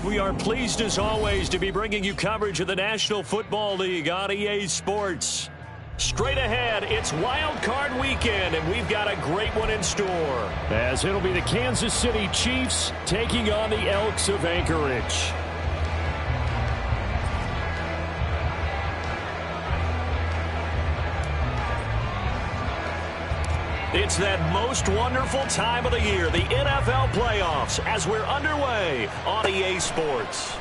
we are pleased as always to be bringing you coverage of the National Football League on EA Sports. Straight ahead, it's Wildcard weekend, and we've got a great one in store. As it'll be the Kansas City Chiefs taking on the Elks of Anchorage. It's that most wonderful time of the year, the NFL playoffs, as we're underway on EA Sports.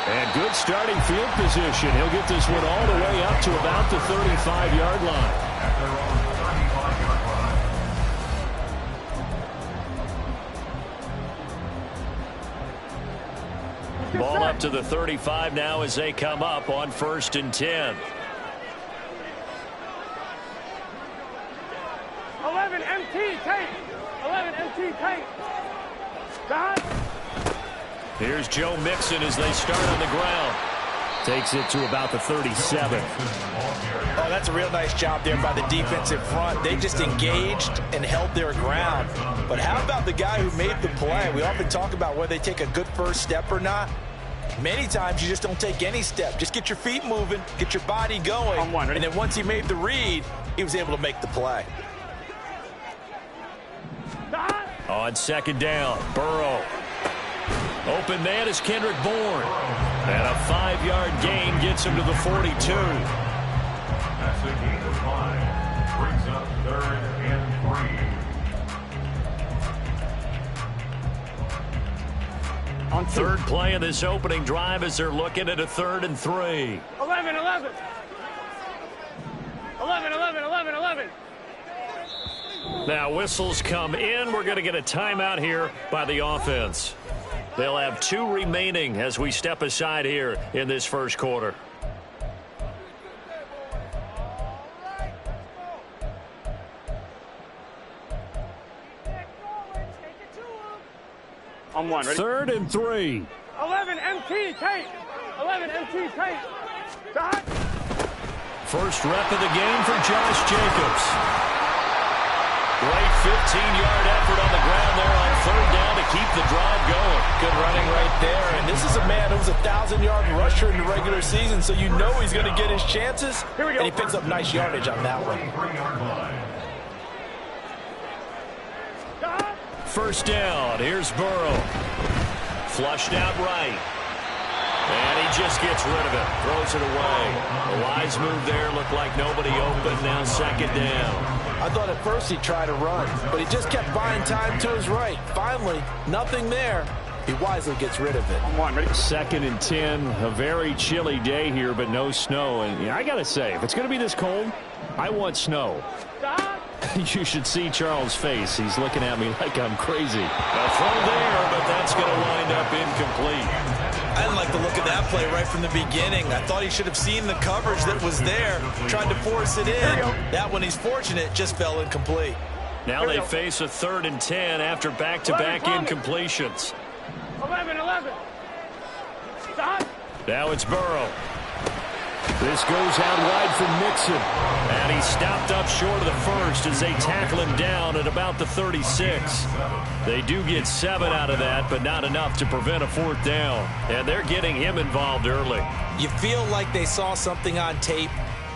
And good starting field position. He'll get this one all the way up to about the 35-yard line. Ball up to the 35 now as they come up on 1st and 10. 11 MT tape. 11 MT tape. Dot. Here's Joe Mixon as they start on the ground. Takes it to about the 37. Oh, that's a real nice job there by the defensive front. They just engaged and held their ground. But how about the guy who made the play? We often talk about whether they take a good first step or not. Many times you just don't take any step. Just get your feet moving, get your body going. And then once he made the read, he was able to make the play. On 2nd down, Burrow. Open man is Kendrick Bourne. And a 5-yard gain gets him to the 42. That's the gain of 5. Brings up 3rd and 3. Third play of this opening drive as they're looking at a 3rd and 3. 11, 11. 11, 11, 11, 11. Now whistles come in. We're going to get a timeout here by the offense. They'll have 2 remaining as we step aside here in this first quarter. On 1, ready? 3rd and 3. 11 MT tape. 11 MT tape. Dot. First rep of the game for Josh Jacobs. Great 15-yard effort on the ground there on 3rd down to keep the drive going. Good running right there. And this is a man who was a 1,000-yard rusher in the regular season, so you know he's going to get his chances. Here we go. And he picks up nice yardage on that one. Dot. First down. Here's Burrow. Flushed out right. And he just gets rid of it. Throws it away. A wise move there. Looked like nobody open. Now 2nd down. I thought at first he'd try to run, but he just kept buying time to his right. Finally, nothing there. He wisely gets rid of it. On 1, ready? 2nd and 10. A very chilly day here, but no snow. And I got to say, if it's going to be this cold, I want snow. Dot. You should see Charles' face. He's looking at me like I'm crazy. A throw there, but that's going to wind up incomplete. I didn't like the look of that play right from the beginning. I thought he should have seen the coverage that was there, tried to force it in. That one, he's fortunate, just fell incomplete. Now they face a 3rd and 10 after back-to-back incompletions. 11, 11. Dot. Now it's Burrow. This goes out wide for Mixon. And he's stopped up short of the first as they tackle him down at about the 36. They do get 7 out of that, but not enough to prevent a 4th down. And they're getting him involved early. You feel like they saw something on tape,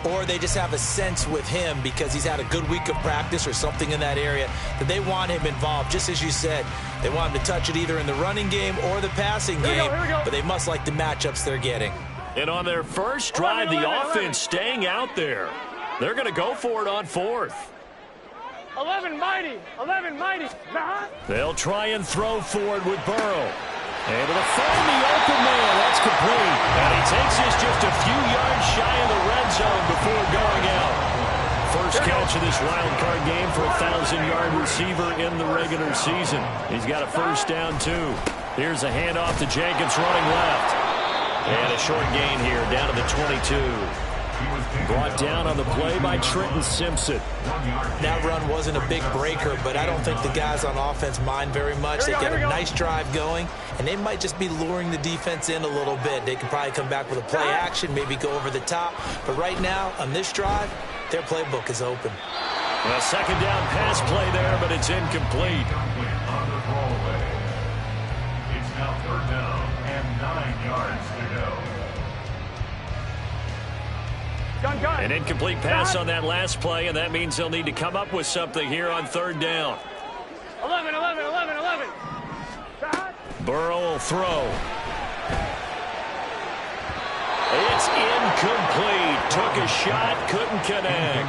or they just have a sense with him because he's had a good week of practice or something in that area that they want him involved. Just as you said, they want him to touch it either in the running game or the passing game, but they must like the matchups they're getting. And on their first drive, the offense staying out there. They're going to go for it on 4th. 11 mighty. 11 mighty. Dot. They'll try and throw for it with Burrow. Able to find the open man. That's complete. And he takes this just a few yards shy of the red zone before going out. First catch of this wild card game for a 1,000-yard receiver in the regular season. He's got a first down, too. Here's a handoff to Jacobs running left. And a short gain here down to the 22. Brought down on the play by Trenton Simpson. That run wasn't a big breaker, but I don't think the guys on offense mind very much. They get a nice drive going, and they might just be luring the defense in a little bit. They can probably come back with a play action, maybe go over the top. But right now, on this drive, their playbook is open. A 2nd down pass play there, but it's incomplete. It's now 3rd down and 9 yards to go. Gun. An incomplete pass on that last play, and that means they'll need to come up with something here on 3rd down. 11. Burrow will throw. It's incomplete. Took a shot, couldn't connect.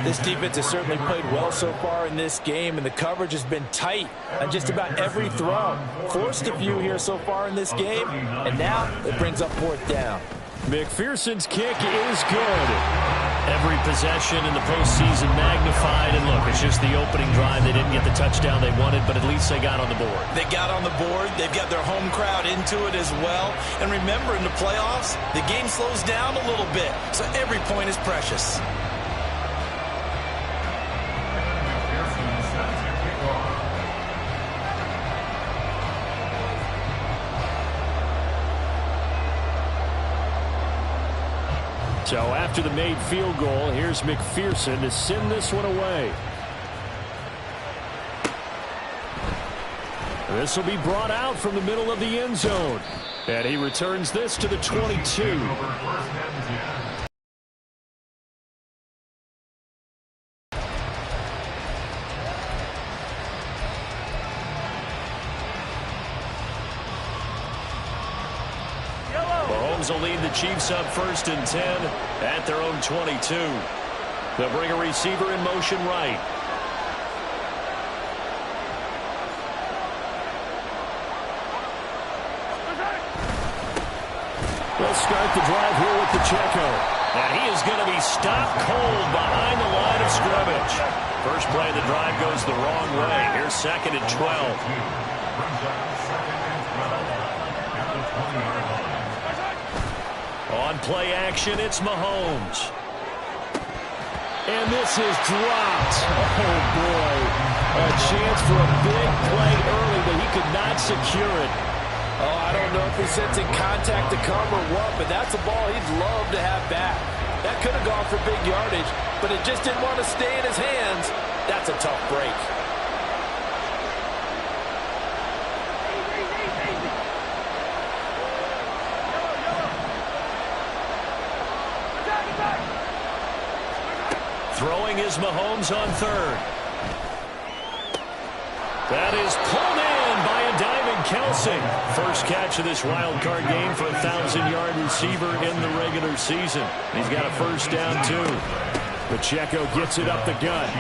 This defense has certainly played well so far in this game, and the coverage has been tight on just about every throw. Forced a few here so far in this game, and now it brings up 4th down. McPherson's kick is good. Every possession in the postseason magnified. And look, it's just the opening drive. They didn't get the touchdown they wanted, but at least they got on the board. They got on the board. They've got their home crowd into it as well. And remember, in the playoffs, the game slows down a little bit, so every point is precious. So after the made field goal, here's McPherson to send this one away. This will be brought out from the middle of the end zone. And he returns this to the 22. Will lead the Chiefs up 1st and 10 at their own 22. They'll bring a receiver in motion right. They'll start the drive here with Pacheco. And he is going to be stopped cold behind the line of scrimmage. First play of the drive goes the wrong way. Here's 2nd and 12. On play action, it's Mahomes. And this is dropped. Oh, boy. A chance for a big play early, but he could not secure it. Oh, I don't know if he's sensing contact to come or what, but that's a ball he'd love to have back. That could have gone for big yardage, but it just didn't want to stay in his hands. That's a tough break. Throwing is Mahomes on 3rd. That is pulled in by a diving Kelsey. First catch of this wild card game for a 1,000-yard receiver in the regular season. He's got a first down, too. Pacheco gets it up the gut.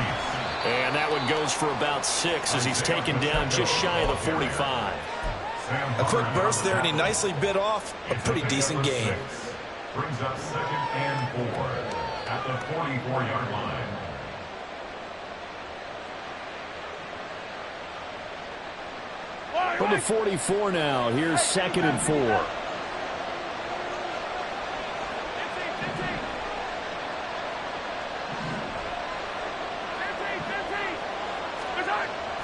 And that one goes for about 6 as he's taken down just shy of the 45. A quick burst there, and he nicely bit off a pretty decent gain. Brings up 2nd and 4 at the 44-yard line. From the 44 now, here's 2nd and 4.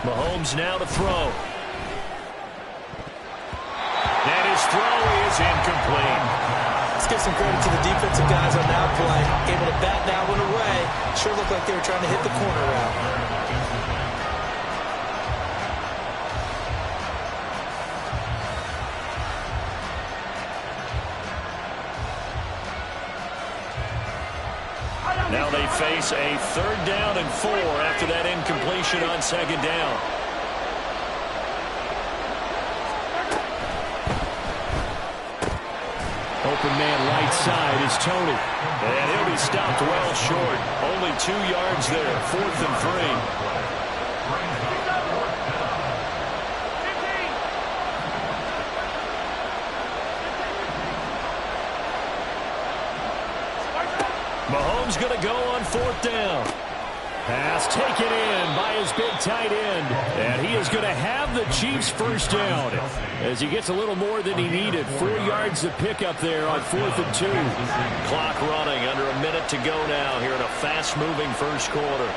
Mahomes now to throw. And his throw is incomplete. Let's give some credit to the defensive guys on that play. Able to bat that one away. Sure looked like they were trying to hit the corner route. Now they face a 3rd down and 4 after that incompletion on 2nd down. Open man right side is Tony. And he'll be stopped well short. Only 2 yards there. 4th and 3. Mahomes going to go on 4th down. Pass taken in by his big tight end. And he is going to have the Chiefs first down as he gets a little more than he needed. 4 yards to pick up there on 4th and 2. Clock running, under a minute to go now here in a fast-moving first quarter.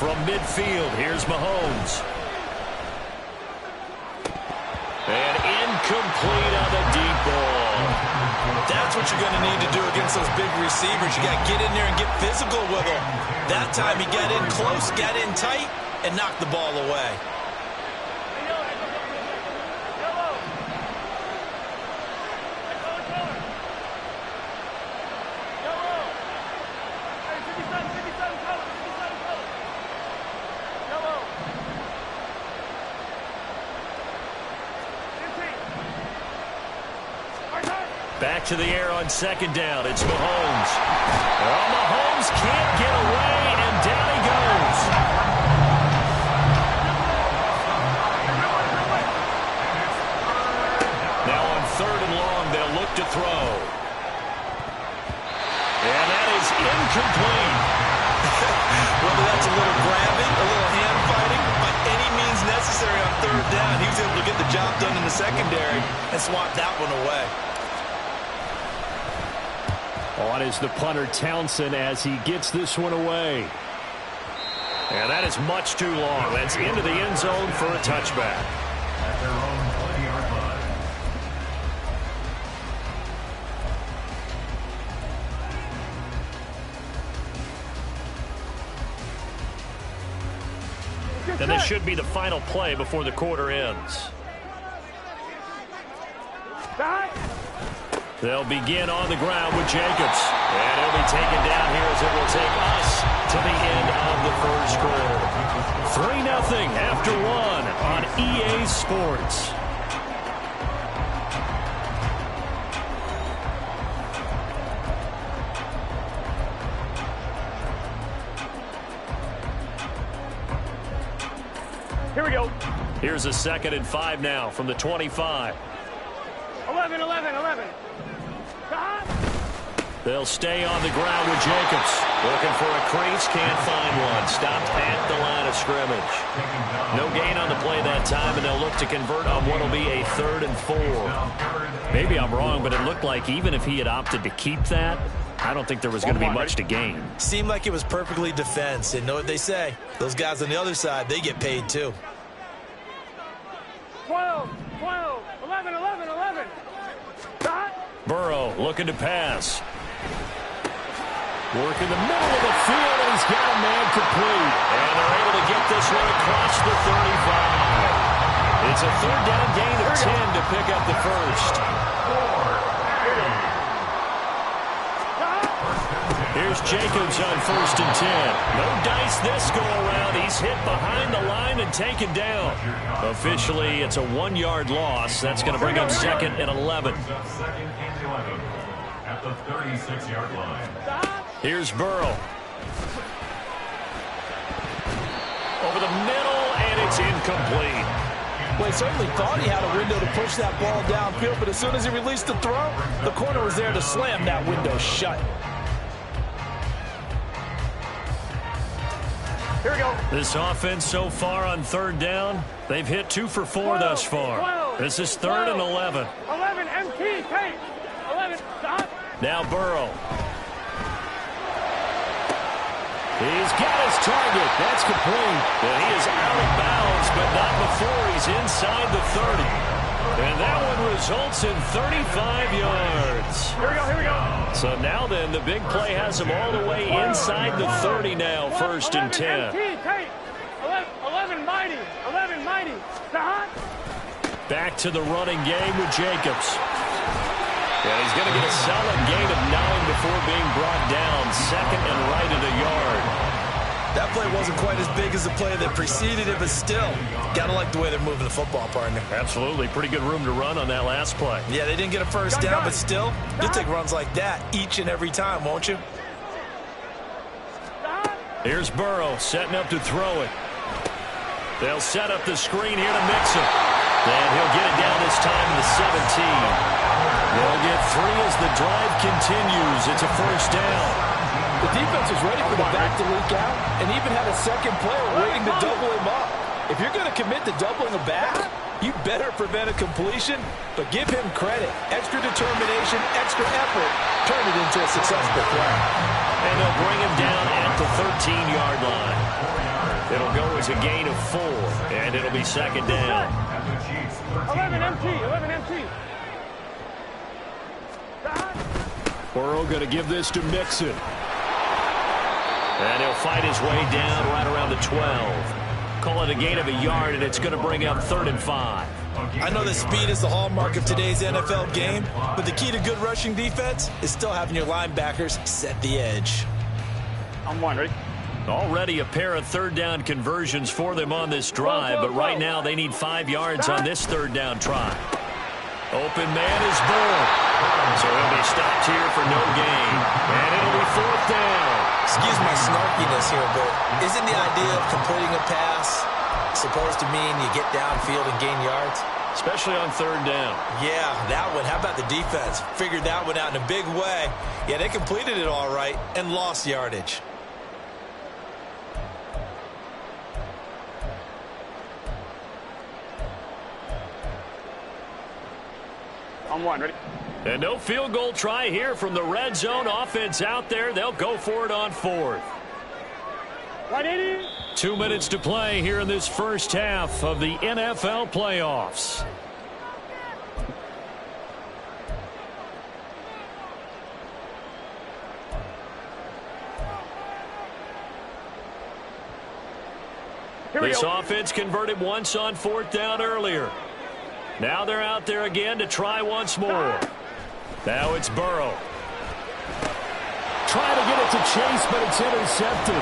From midfield, here's Mahomes. And incomplete on the deep ball. That's what you're going to need to do against those big receivers. You got to get in there and get physical with them. That time he got in close, got in tight, and knocked the ball away. Back to the air on second down. It's Mahomes. Oh, Mahomes can't get away, and down he goes. Now on third and long, they'll look to throw. And that is incomplete. Whether that's a little grabbing, a little hand fighting, by any means necessary on third down, he was able to get the job done in the secondary and swat that one away. On is the punter Townsend as he gets this one away. And that is much too long. That's into the end zone for a touchback. At their own 20-yard line. And this should be the final play before the quarter ends. They'll begin on the ground with Jacobs. And he'll be taken down here as it will take us to the end of the first quarter. 3-0 after one on EA Sports. Here we go. Here's a 2nd and 5 now from the 25. 11. They'll stay on the ground with Jacobs. Looking for a crease, can't find one. Stopped at the line of scrimmage. No gain on the play that time, and they'll look to convert on what will be a 3rd and 4. Maybe I'm wrong, but it looked like even if he had opted to keep that, I don't think there was going to be much to gain. Seemed like it was perfectly defense. And know what they say? Those guys on the other side, they get paid too. 12, 11. Burrow looking to pass. Work in the middle of the field, and he's got a man complete. And they're able to get this one across the 35. It's a 3rd down gain of 10 to pick up the first. Here's Jacobs on 1st and 10. No dice this go-around. He's hit behind the line and taken down. Officially, it's a 1-yard loss. That's going to bring up 2nd and 11. Second and 11 at the 36-yard line. Here's Burrow. Over the middle, and it's incomplete. Well, he certainly thought he had a window to push that ball downfield, but as soon as he released the throw, the corner was there to slam that window shut. Here we go. This offense so far on 3rd down, they've hit 2 for 4 thus far. This is 3rd and 11. 11, MT, tape. 11, stop. Now Burrow. He's got his target. That's complete. And he is out of bounds, but not before he's inside the 30. And that one results in 35 yards. Here we go. So now then, the big play has him all the way inside the 30 now, 1st and 10. 11, mighty. Stop. Back to the running game with Jacobs. And he's going to get a solid gain of 9 before being brought down. 2nd and right at a yard. That play wasn't quite as big as the play that preceded it, but still, got to like the way they're moving the football, partner. Absolutely. Pretty good room to run on that last play. Yeah, they didn't get a first down, but still, you'll take runs like that each and every time, won't you? Here's Burrow setting up to throw it. They'll set up the screen here to mix it. And he'll get it down this time to the 17. They'll get 3 as the drive continues. It's a 1st down. The defense was ready for the back to leak out and even had a second player waiting to double him up. If you're going to commit to doubling a back, you better prevent a completion, but give him credit. Extra determination, extra effort, turn it into a successful play. And they'll bring him down at the 13-yard line. It'll go as a gain of 4, and it'll be 2nd down. 11 MT. Burrow going to give this to Mixon. And he'll fight his way down right around the 12. Call it a gain of a yard, and it's going to bring up 3rd and 5. I know that speed is the hallmark of today's NFL game, but the key to good rushing defense is still having your linebackers set the edge. I'm one, ready? Already a pair of 3rd down conversions for them on this drive, but right now they need 5 yards on this 3rd down try. Open man is Burrow. So he'll be stopped here for no gain. And it'll be 4th down. Excuse my snarkiness here, but isn't the idea of completing a pass supposed to mean you get downfield and gain yards? Especially on 3rd down. Yeah, that one. How about the defense? Figured that one out in a big way. Yeah, they completed it all right and lost yardage. I'm one, ready? And no field goal try here from the red zone. Offense out there. They'll go for it on 4th. 180. 2 minutes to play here in this first half of the NFL playoffs. This offense converted once on 4th down earlier. Now they're out there again to try once more. Now it's Burrow. Trying to get it to Chase, but it's intercepted.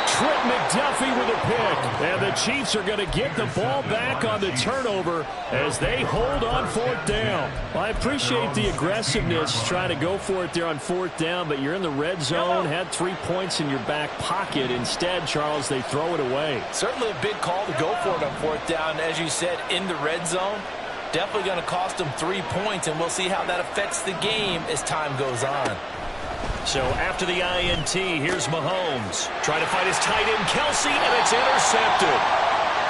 Trent McDuffie with a pick. And the Chiefs are going to get the ball back on the turnover as they hold on 4th down. Well, I appreciate the aggressiveness trying to go for it there on 4th down, but you're in the red zone, had 3 points in your back pocket. Instead, Charles, they throw it away. Certainly a big call to go for it on 4th down. As you said, in the red zone, definitely going to cost them 3 points, and we'll see how that affects the game as time goes on. So after the INT, here's Mahomes. Trying to fight his tight end, Kelsey, and it's intercepted.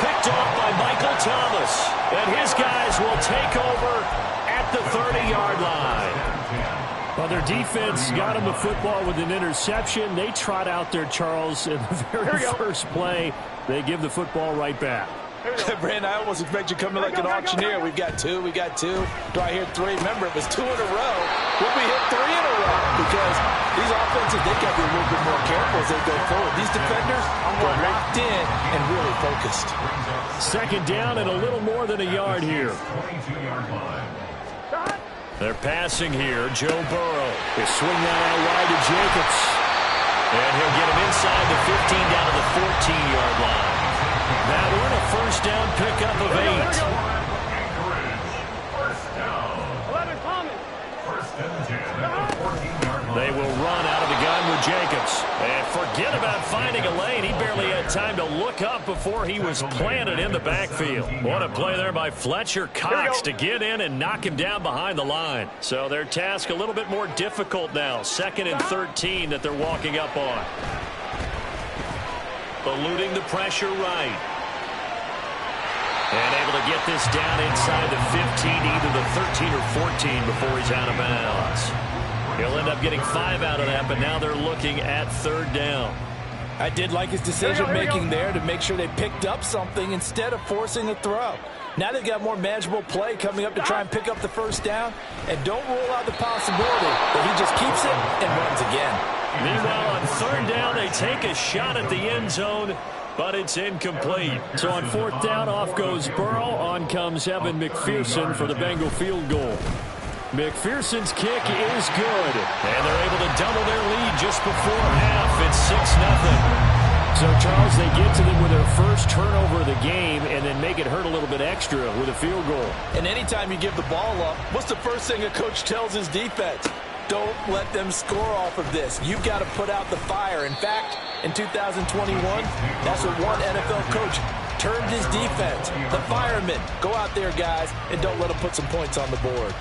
Picked off by Michael Thomas. And his guys will take over at the 30-yard line. Well, their defense got him the football with an interception. They trot out there, Charles, in the very first play. They give the football right back. Brandon, I almost expect you to come in like an auctioneer. We've got 2, we got 2. Do I hear 3? Remember, it was 2 in a row. Will we hit 3 in a row? Because these offenses, they got to be a little bit more careful as they go forward. These defenders are locked in and really focused. 2nd down and a little more than a yard here. They're passing here. Joe Burrow. They swing that out wide to Jacobs. And he'll get him inside the 15 down to the 14-yard line. That one a 1st down pickup of 8. 11 coming. They will run out of the gun with Jacobs. And forget about finding a lane. He barely had time to look up before he was planted in the backfield. What a play there by Fletcher Cox to get in and knock him down behind the line. So their task a little bit more difficult now. 2nd and 13 that they're walking up on. Eluding the pressure right. And able to get this down inside the 15, either the 13 or 14 before he's out of bounds. He'll end up getting 5 out of that, but now they're looking at 3rd down. I did like his decision-making there to make sure they picked up something instead of forcing a throw. Now they've got more manageable play coming up to try and pick up the 1st down. And don't rule out the possibility that he just keeps it and runs again. Meanwhile, on 3rd down, they take a shot at the end zone, but it's incomplete. So on 4th down, off goes Burrow. On comes Evan McPherson for the Bengal field goal. McPherson's kick is good. And they're able to double their lead just before half. It's 6-0. So, Charles, they get to them with their first turnover of the game and then make it hurt a little bit extra with a field goal. And anytime you give the ball up, what's the first thing a coach tells his defense? Don't let them score off of this. You've got to put out the fire. In fact, in 2021, that's what one NFL coach termed his defense. The firemen. Go out there, guys, and don't let them put some points on the board.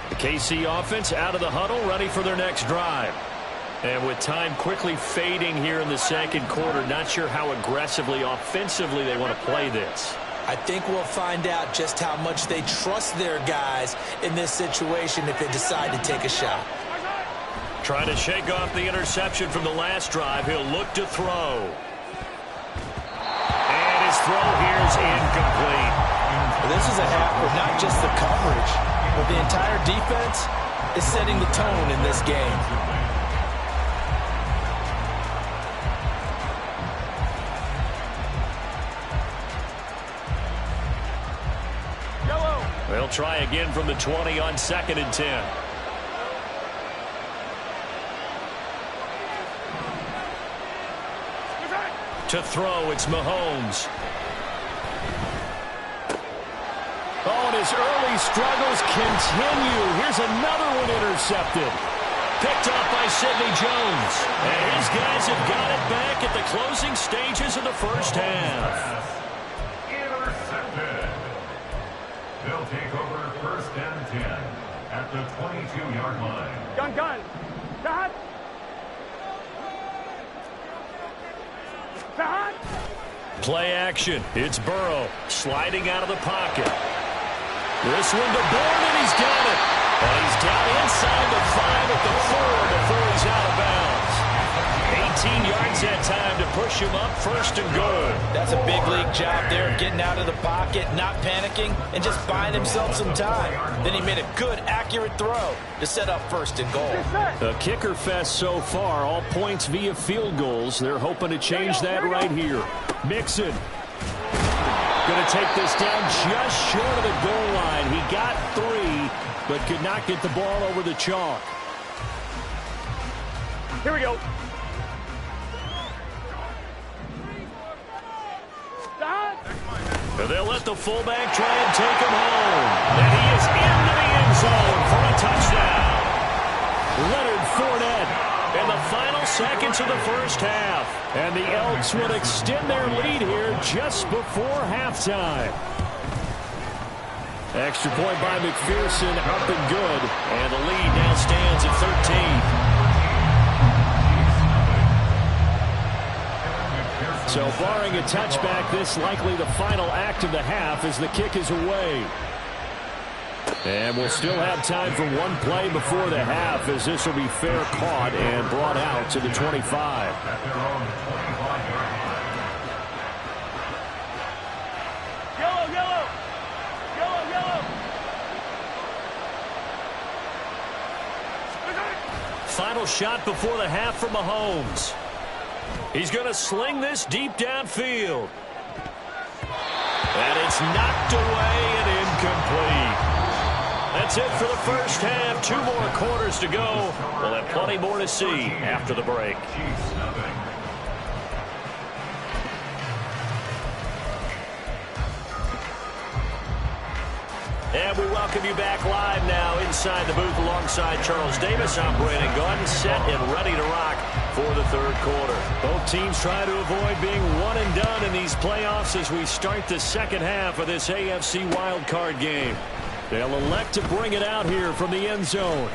The KC offense out of the huddle, ready for their next drive. And with time quickly fading here in the 2nd quarter, not sure how aggressively, offensively they want to play this. I think we'll find out just how much they trust their guys in this situation if they decide to take a shot. Trying to shake off the interception from the last drive. He'll look to throw. And his throw here is incomplete. This is a half where not just the coverage, but the entire defense is setting the tone in this game. They'll try again from the 20 on 2nd and 10. To throw, it's Mahomes. Oh, and his early struggles continue. Here's another one intercepted. Picked off by Sidney Jones. And his guys have got it back at the closing stages of the first half. Intercepted. They'll take over 1st and 10 at the 22-yard line. Gun. Cut. Play action. It's Burrow sliding out of the pocket. This one to Bourne, and he's got it. And he's down inside the 5 at the 4 before he's out of bounds. 18 yards that time to push him up 1st and goal. That's a big league job there, getting out of the pocket, not panicking, and just buying himself some time. Then he made a good, accurate throw to set up 1st and goal. A kicker fest so far, all points via field goals. They're hoping to change that right here. Mixon. Going to take this down just short of the goal line. He got 3, but could not get the ball over the chalk. Here we go. They'll let the fullback try and take him home. And he is into the end zone for a touchdown. Leonard Fournette in the final seconds of the first half. And the Elks would extend their lead here just before halftime. Extra point by McPherson, up and good. And the lead now stands at 13. So barring a touchback, this likely the final act of the half as the kick is away. And we'll still have time for one play before the half as this will be fair caught and brought out to the 25. Final shot before the half for Mahomes. He's going to sling this deep downfield. And it's knocked away and incomplete. That's it for the first half. 2 more quarters to go. We'll have plenty more to see after the break. And we welcome you back live now inside the booth alongside Charles Davis. I'm Brandon Gordon, set and ready to rock for the 3rd quarter. Both teams try to avoid being one and done in these playoffs as we start the 2nd half of this AFC Wildcard game. They'll elect to bring it out here from the end zone.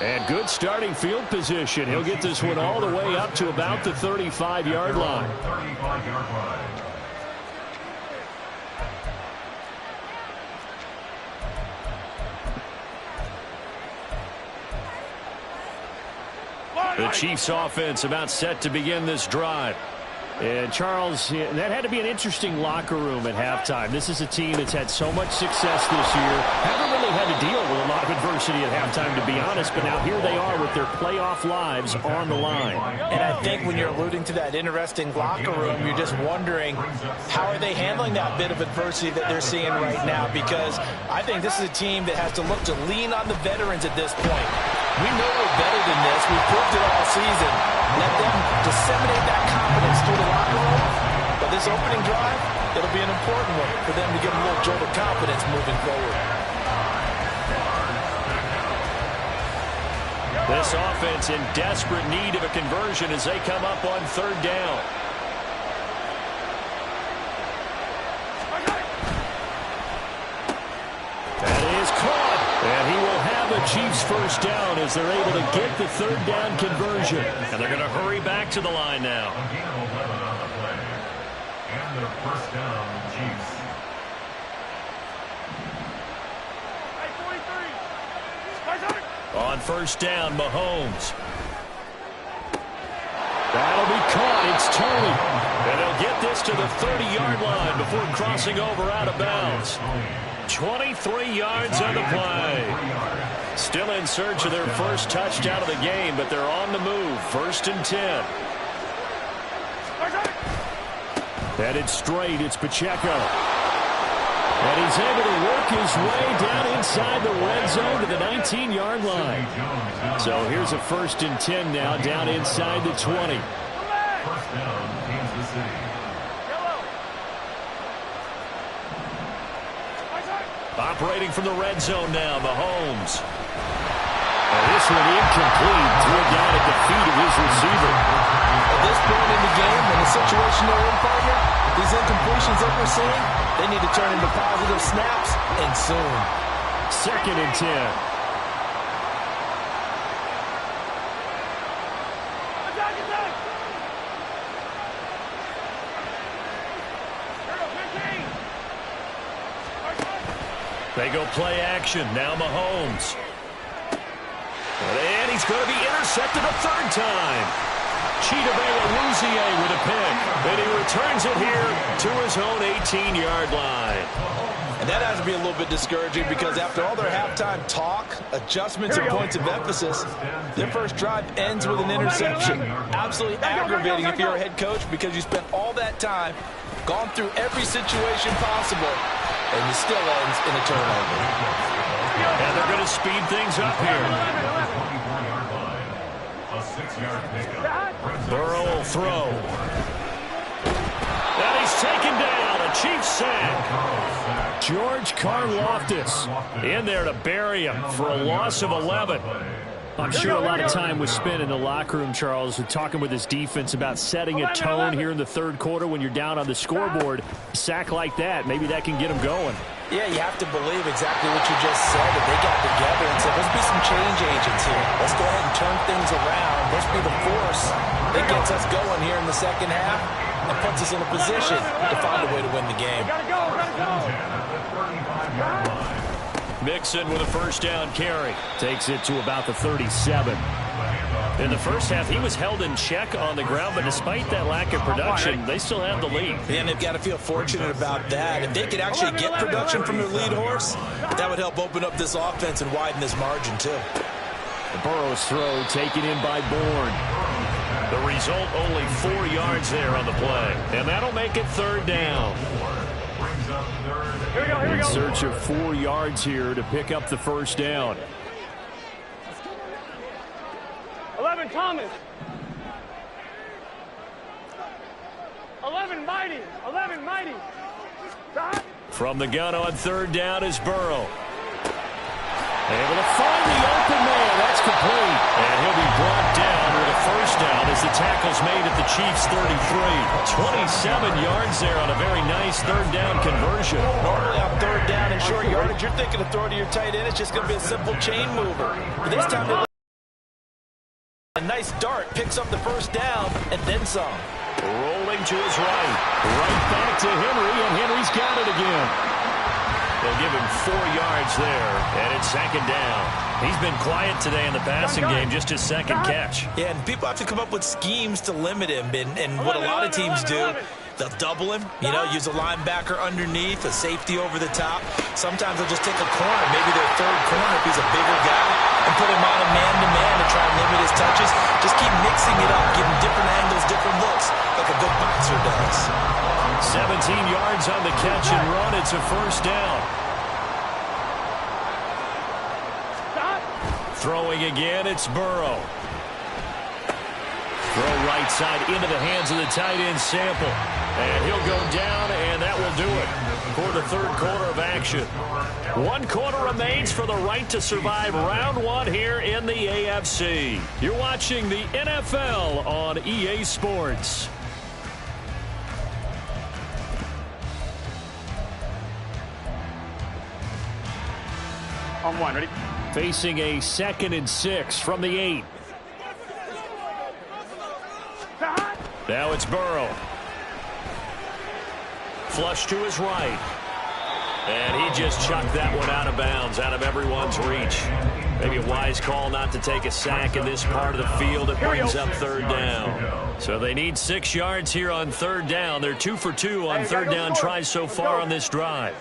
And good starting field position. He'll get this one all the way up to about the 35-yard line. 35-yard line. The Chiefs offense about set to begin this drive. And Charles, that had to be an interesting locker room at halftime. This is a team that's had so much success this year. Haven't really had to deal with a lot of adversity at halftime, to be honest. But now here they are with their playoff lives on the line. And I think when you're alluding to that interesting locker room, you're just wondering how are they handling that bit of adversity that they're seeing right now? Because I think this is a team that has to look to lean on the veterans at this point. We know we're better than this. We've proved it all season. Let them disseminate that confidence through the locker room. But this opening drive, it'll be an important one for them to get a little jolt of confidence moving forward. This offense in desperate need of a conversion as they come up on 3rd down. That is caught. And he will have the Chiefs first down as they're able to get the 3rd down conversion. And they're going to hurry back to the line now. Again, 11 on the play. And the first down, Chiefs. On 1st down, Mahomes. That'll be caught. It's Tony. And they'll get this gets to the 30-yard line before crossing over out of bounds. 23 yards on the play. Still in search of their first touchdown of the game, but they're on the move. 1st and 10. Headed straight, it's Pacheco. And he's able to work his way down inside the red zone to the 19-yard line. So here's a 1st and 10 now, down inside the 20. First down, Kansas City. Operating from the red zone now, Mahomes. And this one incomplete. Threw it down at the feet of his receiver. At this point in the game, in the situation they're in, partner, these incompletions that we're seeing, they need to turn into positive snaps, and soon. 2nd and 10. They go play action. Now Mahomes. And he's going to be intercepted a 3rd time. Chidobe with a pick. And he returns it here to his own 18-yard line. And that has to be a little bit discouraging because after all their halftime talk, adjustments, and points of emphasis, their first drive ends with an interception. Absolutely aggravating if you're a head coach because you spent all that time, gone through every situation possible, and it still ends in a turnover. And they're going to speed things up here. 24-yard line. A 6-yard pickup. Burrow will throw. And he's taken down. A Chiefs sack. George Karlaftis in there to bury him for a loss of 11. I'm sure a lot of time was spent in the locker room, Charles, talking with his defense about setting a tone here in the 3rd quarter when you're down on the scoreboard. A sack like that, maybe that can get them going. Yeah, you have to believe exactly what you just said, that they got together and said, let's be some change agents here. Let's go ahead and turn things around. Let's be the force that gets us going here in the 2nd half and puts us in a position to find a way to win the game. Mixon with a 1st down carry. Takes it to about the 37. In the 1st half, he was held in check on the ground, but despite that lack of production, they still have the lead. And they've got to feel fortunate about that. If they could actually get production from their lead horse, that would help open up this offense and widen this margin, too. Burrow's throw taken in by Bourne. The result, only 4 yards there on the play. And that'll make it 3rd down. In search of 4 yards here to pick up the 1st down. 11 Thomas. 11 Mighty. 11 Mighty. From the gun on 3rd down is Burrow. Able to find the open man. That's complete. And he'll be brought down with a 1st down as the tackle's made at the Chiefs' 33. 27 yards there on a very nice 3rd down conversion. Normally on 3rd down and short yardage, you're thinking of throwing to your tight end. It's just going to be a simple chain mover. But this time, a nice dart picks up the 1st down and then some. Rolling to his right. Right back to Henry, and Henry's got it again. They'll give him 4 yards there, and it's 2nd down. He's been quiet today in the passing game, just his 2nd catch. Yeah, and people have to come up with schemes to limit him, and what a lot of teams do, they'll double him, use a linebacker underneath, a safety over the top. Sometimes they'll just take a corner, maybe their 3rd corner if he's a bigger guy, and put him on a man-to-man to try and limit his touches. Just keep mixing it up, give him different angles, different looks, like a good boxer does. 17 yards on the catch and run. It's a 1st down. Throwing again, it's Burrow. Throw right side into the hands of the tight end Sample. And he'll go down, and that will do it for the 3rd quarter of action. 1 quarter remains for the right to survive round 1 here in the AFC. You're watching the NFL on EA Sports. On 1, ready? Facing a 2nd and 6 from the 8. Now it's Burrow. Flush to his right. And he just chucked that one out of bounds, out of everyone's reach. Maybe a wise call not to take a sack in this part of the field. It brings up third down. So they need 6 yards here on third down. They're 2 for 2 on third down tries so far on this drive.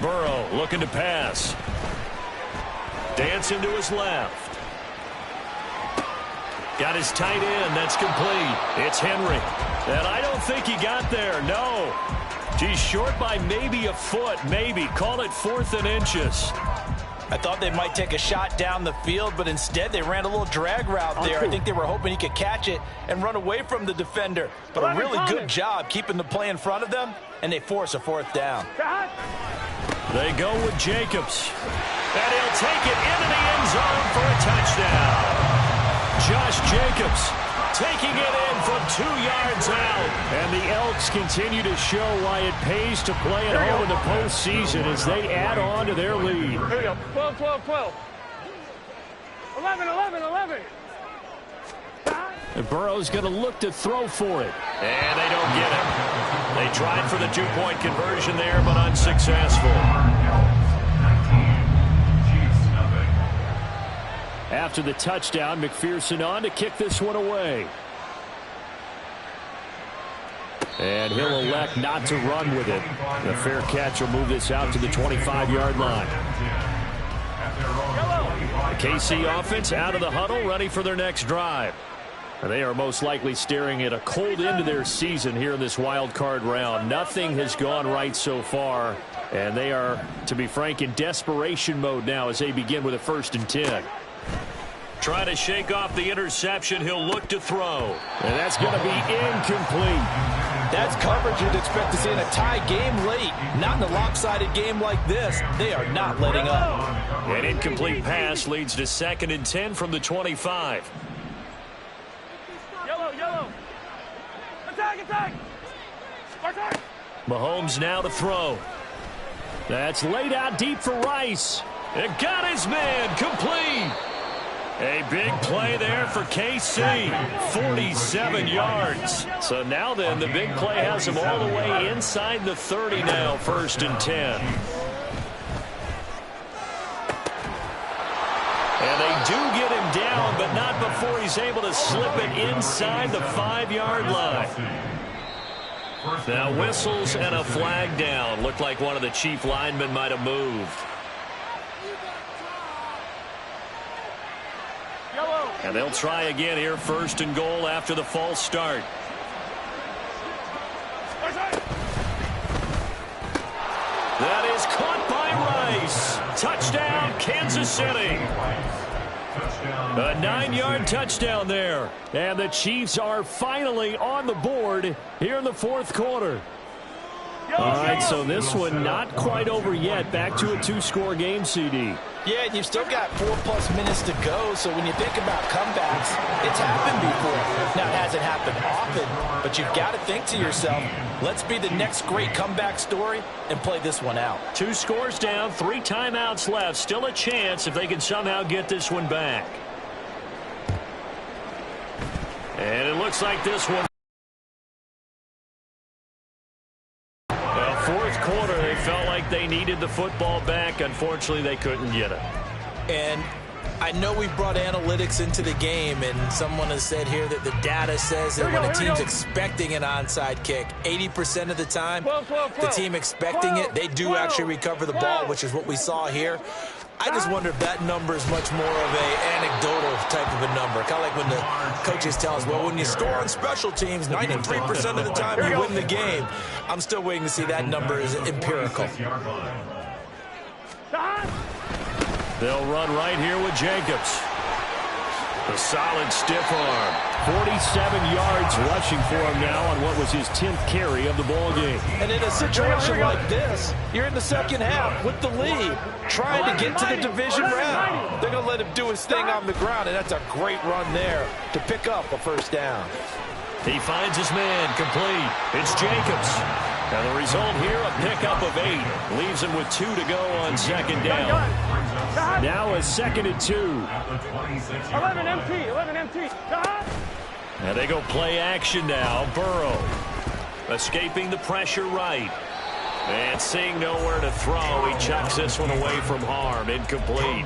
Burrow looking to pass. Dancing to his left. Got his tight end. That's complete. It's Henry. And I don't think he got there. No. He's short by maybe a foot. Maybe. Call it 4th and inches. I thought they might take a shot down the field, but instead they ran a little drag route there. I think they were hoping he could catch it and run away from the defender. But a really good job keeping the play in front of them, and they force a 4th down. They go with Jacobs. And he'll take it into the end zone for a touchdown. Josh Jacobs taking it in from 2 yards out. And the Elks continue to show why it pays to play at home in the postseason as they add on to their lead. Here we go. 12, 12, 12. 11, 11, 11. And Burrow's going to look to throw for it. And they don't get it. They tried for the 2-point conversion there, but unsuccessful. After the touchdown, McPherson on to kick this one away. And he'll elect not to run with it. The fair catch will move this out to the 25-yard line. The KC offense out of the huddle, ready for their next drive. They are most likely staring at a cold end to their season here in this wild card round. Nothing has gone right so far, and they are, to be frank, in desperation mode now as they begin with a 1st and 10. Trying to shake off the interception. He'll look to throw. And that's going to be incomplete. That's coverage you'd expect to see in a tie game late. Not in a lopsided game like this. They are not letting up. An incomplete pass leads to 2nd and 10 from the 25. Yellow. Attack. Mahomes now to throw. That's laid out deep for Rice. It got his man complete. A big play there for KC. 47 yards. So now then, the big play has him all the way inside the 30 now, 1st and 10. And they do get him down, but not before he's able to slip it inside the 5-yard line. Now whistles and a flag down. Looked like one of the chief linemen might have moved. And they'll try again here, 1st and goal after the false start. That is caught by Rice. Touchdown, Kansas City. A 9-yard touchdown there. And the Chiefs are finally on the board here in the 4th quarter. All right, so this one not quite over yet. Back to a 2-score game, CD. Yeah, and you've still got 4+ minutes to go, so when you think about comebacks, it's happened before. Now, it hasn't happened often, but you've got to think to yourself, let's be the next great comeback story and play this one out. 2 scores down, 3 timeouts left. Still a chance if they can somehow get this one back. And it looks like this one. 4th quarter, they felt like they needed the football back. Unfortunately, they couldn't get it. And I know we brought analytics into the game, and someone has said here that the data says that when a team's expecting an onside kick, 80% of the time, the team expecting it, they do actually recover the ball, which is what we saw here. I just wonder if that number is much more of a anecdotal type of a number. Kind of like when the coaches tell us, well, when you score on special teams, 93% of the time you win the game. I'm still waiting to see that number is empirical. They'll run right here with Jacobs. A solid stiff arm. 47 yards rushing for him now on what was his 10th carry of the ball game. And in a situation like this, you're in the second half with the lead, trying to get to the division round. They're going to let him do his thing on the ground, and that's a great run there to pick up a 1st down. He finds his man complete. It's Jacobs. And the result here, a pickup of 8. Leaves him with 2 to go on 2nd down. Now a 2nd and 2. 11 MT. And they go play action now. Burrow escaping the pressure right. And seeing nowhere to throw, he chucks this one away from harm. Incomplete.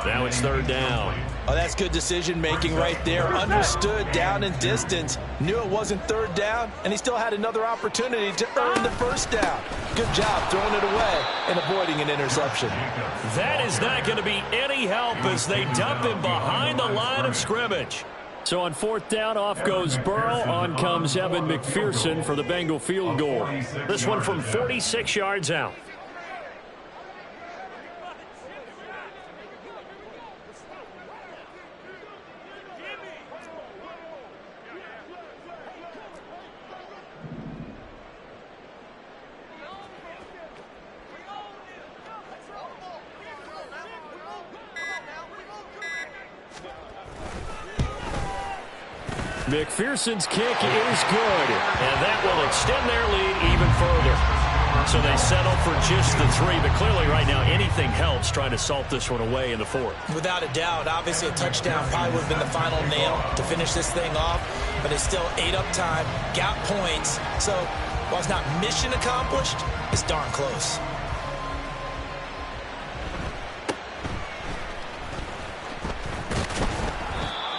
Now it's third down. Oh, that's good decision-making right there. Understood down and distance. Knew it wasn't third down, and he still had another opportunity to earn the first down. Good job throwing it away and avoiding an interception. That is not going to be any help as they dump him behind the line of scrimmage. So on fourth down, off goes Burrow. On comes Evan McPherson for the Bengal field goal. This one from 46 yards out. McPherson's kick is good, and that will extend their lead even further. So they settle for just the 3, but clearly right now anything helps trying to salt this one away in the 4th. Without a doubt, obviously a touchdown probably would have been the final nail to finish this thing off, but it's still ate up time, got points. So while it's not mission accomplished, it's darn close.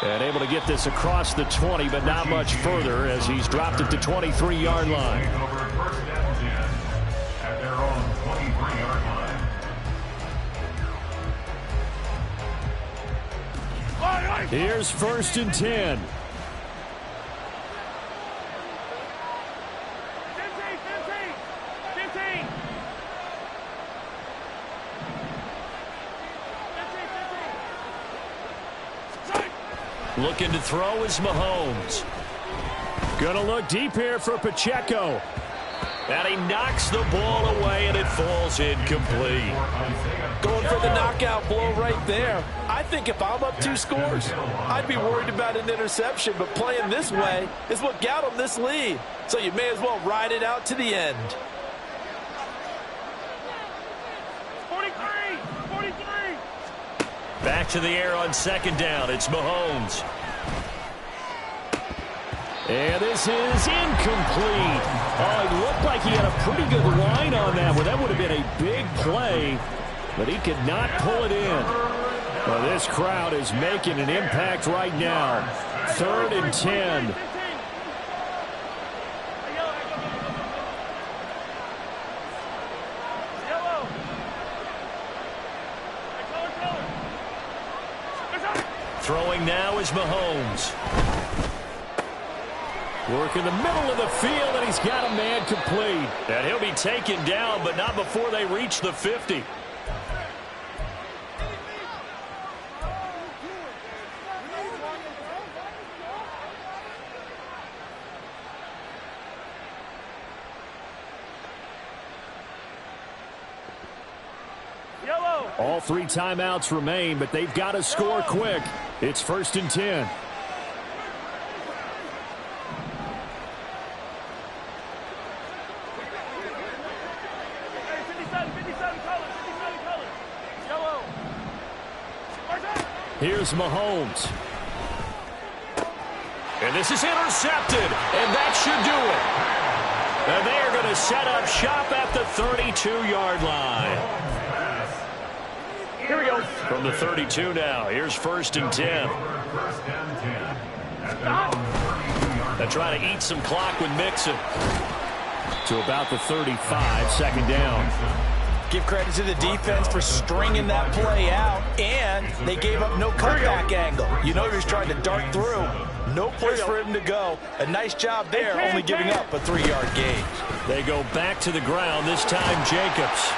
And able to get this across the 20, but not much further as he's dropped it to 23-yard line. At their own 23-yard line. Here's 1st and 10. 15. Looking to throw is Mahomes. Gonna look deep here for Pacheco. And he knocks the ball away, and it falls incomplete. Going for the knockout blow right there. I think if I'm up 2 scores, I'd be worried about an interception, but playing this way is what got him this lead. So you may as well ride it out to the end. 43. Back to the air on 2nd down. It's Mahomes. And this is incomplete. Oh, it looked like he had a pretty good line on that one. That would have been a big play, but he could not pull it in. Well, this crowd is making an impact right now. 3rd and 10. Throwing now is Mahomes. Work in the middle of the field, and he's got a man complete. And he'll be taken down, but not before they reach the 50. All 3 timeouts remain, but they've got to score quick. It's 1st and 10. Here's Mahomes. And this is intercepted, and that should do it. And they are going to set up shop at the 32-yard line. Here we go. From the 32 now, here's 1st and 10. They're trying to eat some clock with Mixon. To about the 35, 2nd down. Give credit to the defense for stringing that play out, and they gave up no cutback angle. You know he was trying to dart through. No place for him to go. A nice job there, only giving up a 3-yard gain. They go back to the ground, this time Jacobs.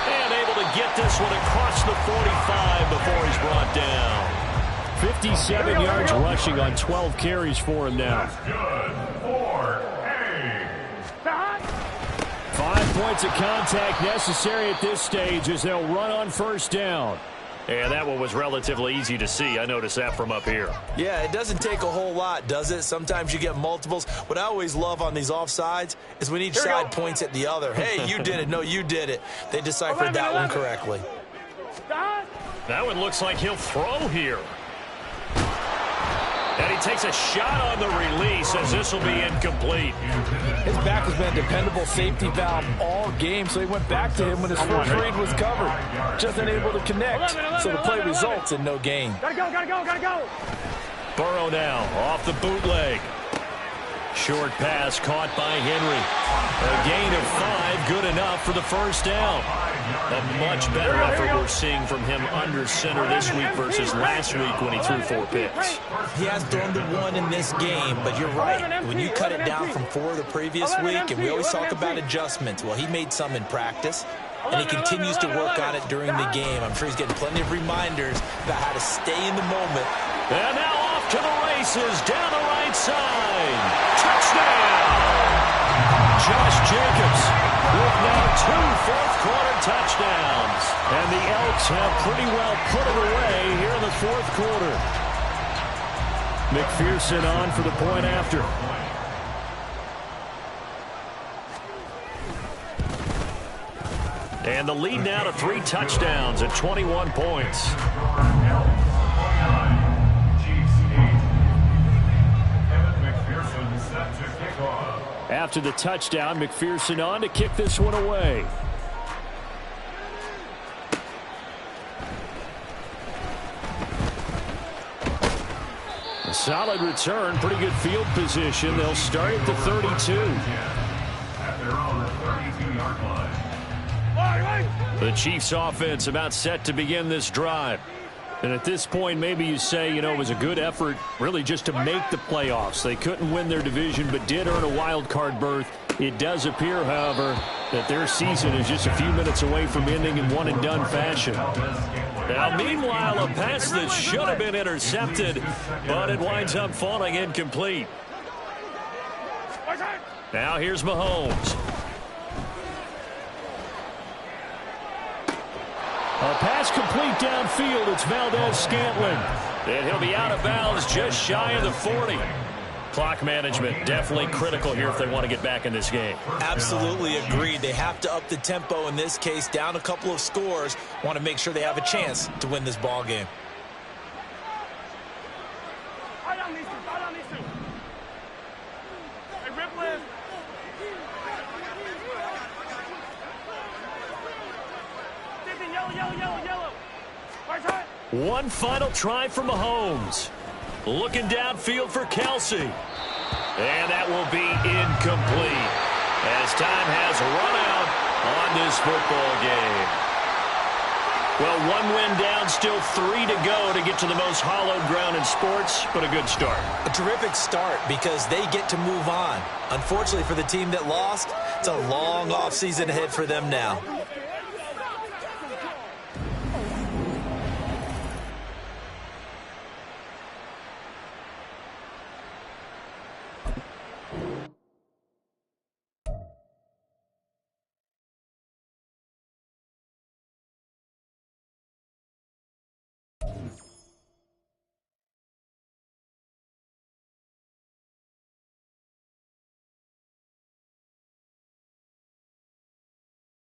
And able to get this one across the 45 before he's brought down. 57 yards rushing on 12 carries for him now. 5 points of contact necessary at this stage as they'll run on 1st down. And that one was relatively easy to see. I noticed that from up here. Yeah, it doesn't take a whole lot, does it? Sometimes you get multiples. What I always love on these offsides is when each side points at the other. Hey, you did it. No, you did it. They deciphered that one correctly. That one looks like he'll throw here. And he takes a shot on the release as this will be incomplete. His back has been a dependable safety valve all game, so he went back to him when his first read was covered. Just unable to connect, so the play results in no gain. Gotta go, gotta go, gotta go. Burrow now off the bootleg. Short pass caught by Henry. A gain of 5, good enough for the first down. A much better effort we're seeing from him under center this week versus last week when he threw 4 picks. He has thrown the 1 in this game, but you're right. When you cut it down from 4 the previous week, and we always talk about adjustments, well, he made some in practice, and he continues to work on it during the game. I'm sure he's getting plenty of reminders about how to stay in the moment. And now off to the races down the right side. Touchdown! Josh Jacobs with now 2 fourth-quarter touchdowns. And the Elks have pretty well put it away here in the fourth quarter. McPherson on for the point after. And the lead now to 3 touchdowns at 21 points. After the touchdown, McPherson on to kick this one away. A solid return, pretty good field position. They'll start at the 32. At their own 32-yard line. The Chiefs offense about set to begin this drive. And at this point, maybe you say, you know, it was a good effort really just to make the playoffs. They couldn't win their division but did earn a wild card berth. It does appear, however, that their season is just a few minutes away from ending in one-and-done fashion. Now, meanwhile, a pass that should have been intercepted, but it winds up falling incomplete. Now here's Mahomes. A pass complete downfield. It's Valdez-Scantling. And he'll be out of bounds just shy of the 40. Clock management definitely critical here if they want to get back in this game. Absolutely agreed. They have to up the tempo in this case, down a couple of scores. Want to make sure they have a chance to win this ball game. One final try for Mahomes. Looking downfield for Kelsey. And that will be incomplete as time has run out on this football game. Well, 1 win down, still 3 to go to get to the most hallowed ground in sports, but a good start. A terrific start because they get to move on. Unfortunately for the team that lost, it's a long offseason ahead for them now.